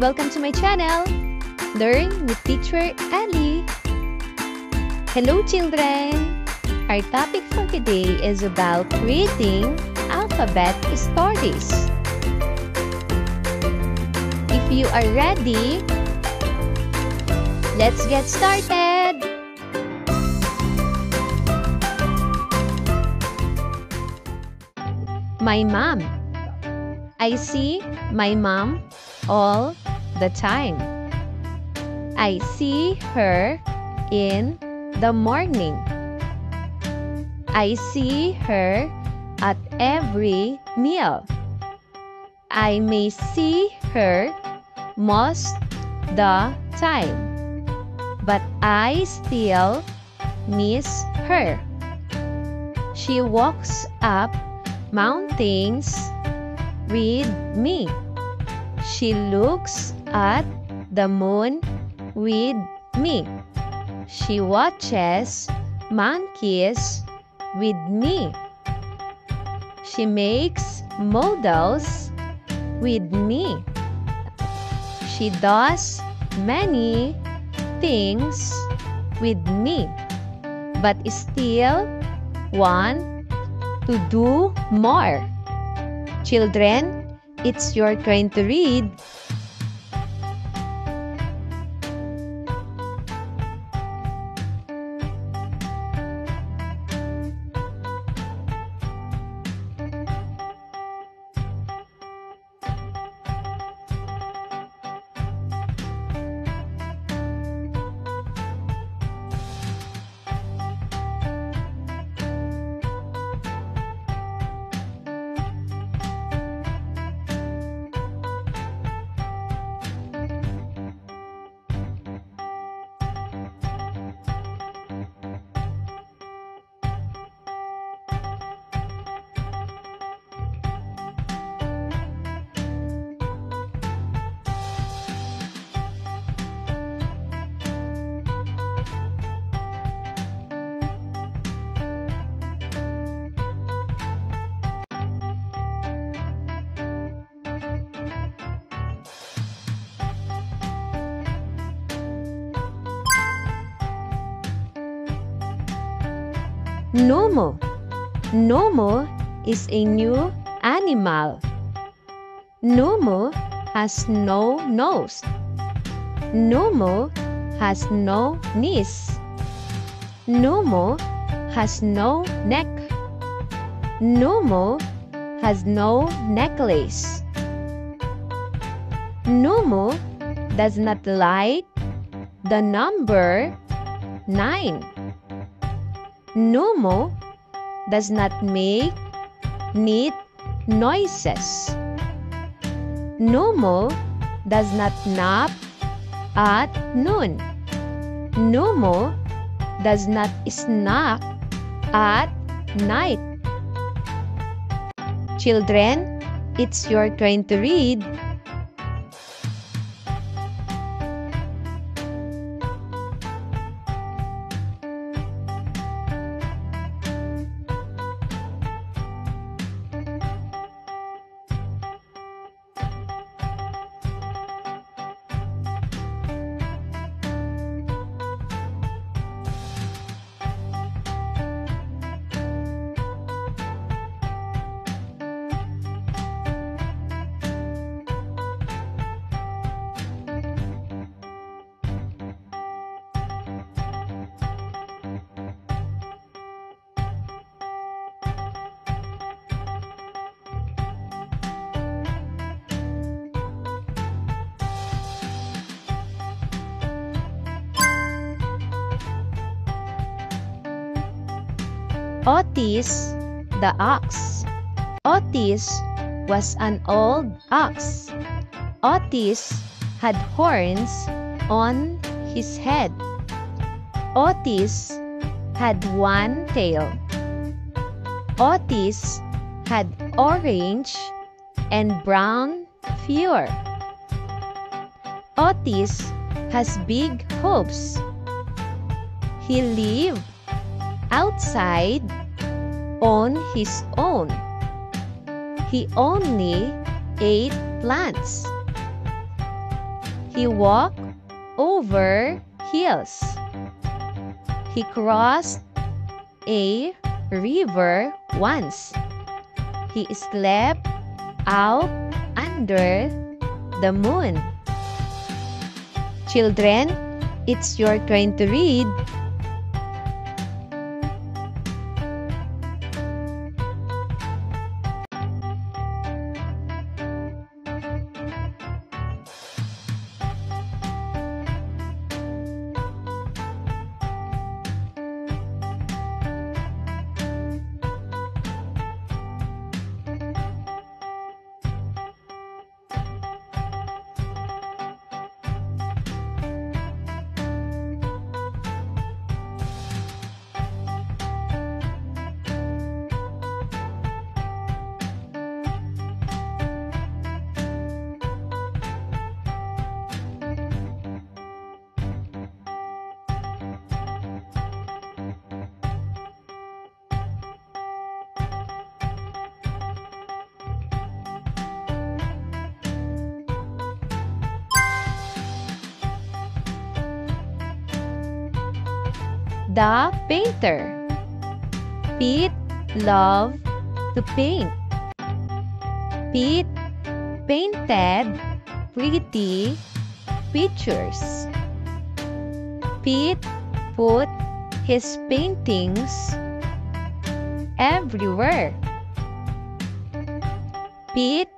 Welcome to my channel, Learn with Teacher Ali. Hello children! Our topic for today is about reading alphabet stories. If you are ready, let's get started! My mom. I see my mom all the time. I see her in the morning. I see her at every meal. I may see her most the time, but I still miss her. She walks up mountains with me. She looks at the moon with me. She watches monkeys with me. She makes models with me. She does many things with me, but still want to do more. Children, it's your turn to read. Nomo. Nomo is a new animal. Nomo has no nose. Nomo has no knees. Nomo has no neck. Nomo has no necklace. Nomo does not like the number 9. Nomo does not make neat noises. Nomo does not nap at noon. Nomo does not snack at night. Children, it's your turn to read. Otis the ox. Otis was an old ox. Otis had horns on his head. Otis had one tail. Otis had orange and brown fur. Otis has big hooves. He lived outside on his own. He only ate plants. He walked over hills. He crossed a river once. He slept out under the moon. Children, it's your turn to read. The painter. Pete loved to paint. Pete painted pretty pictures. Pete put his paintings everywhere. Pete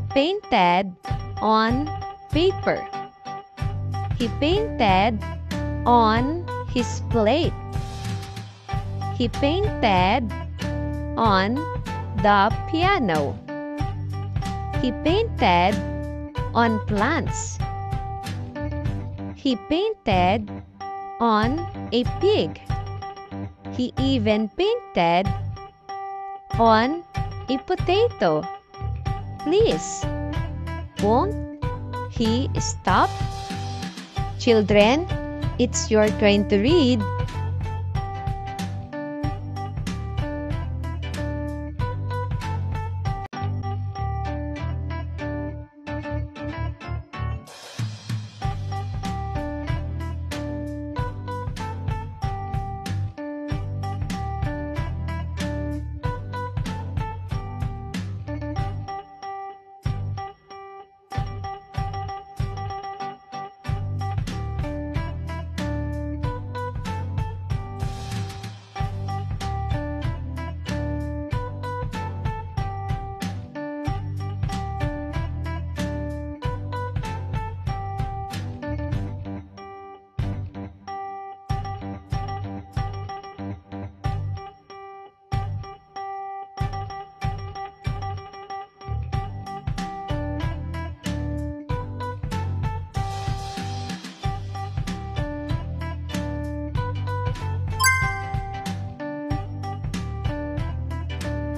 painted on paper. He painted on his plate. He painted on the piano. He painted on plants. He painted on a pig. He even painted on a potato. Please, won't he stop? Children, it's your turn to read.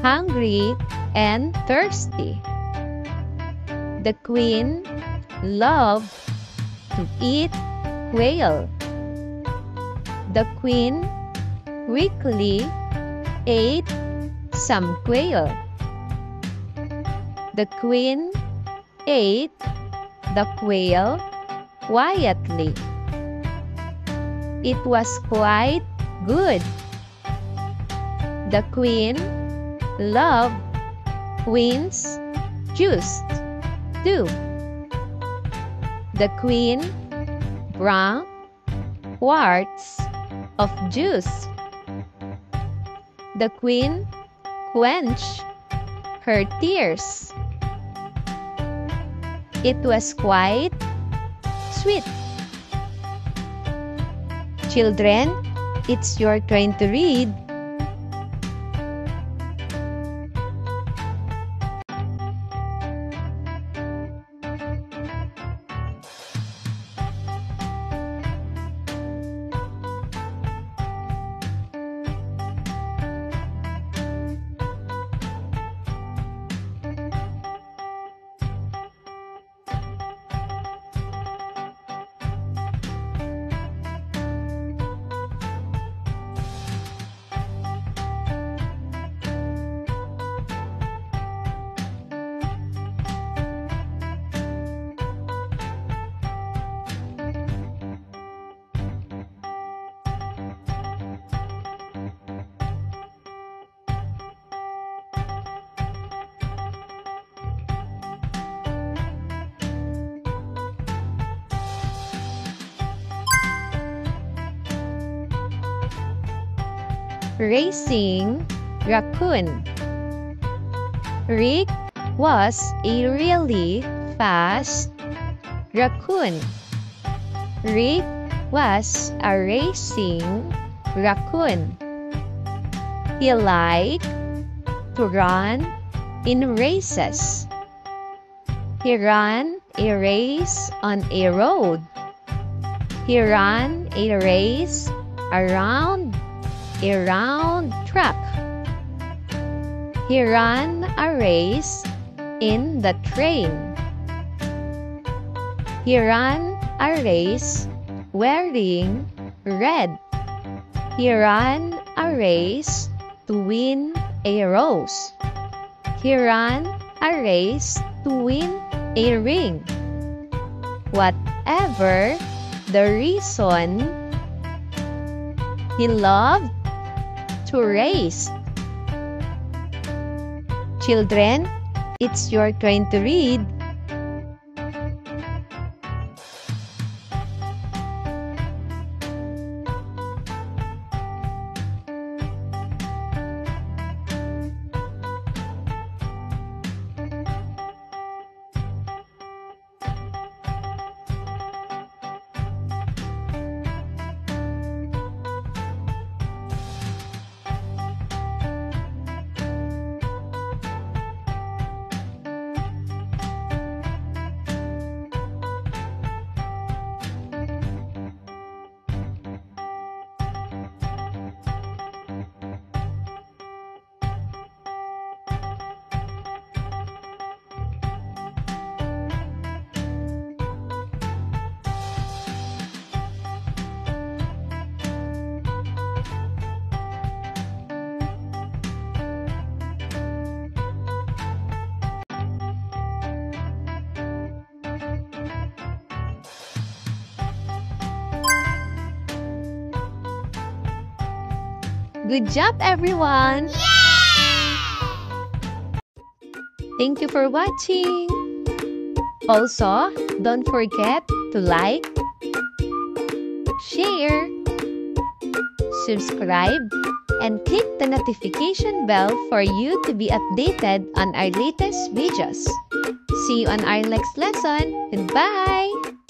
Hungry and thirsty. The queen loved to eat quail. The queen quickly ate some quail. The queen ate the quail quietly. It was quite good. The queen loved queen's juice too. The queen drank quarts of juice. The queen quenched her tears. It was quite sweet. Children, it's your turn to read. racing raccoon. Rick was a really fast raccoon. Rick was a racing raccoon. He liked to run in races. He ran a race on a road. He ran a race around a round track. He ran a race in the train. He ran a race wearing red. He ran a race to win a rose. He ran a race to win a ring. Whatever the reason, he loved to race. Children, it's your turn to read. Good job, everyone! Thank you for watching! Also, don't forget to like, share, subscribe, and click the notification bell for you to be updated on our latest videos. See you on our next lesson. Goodbye!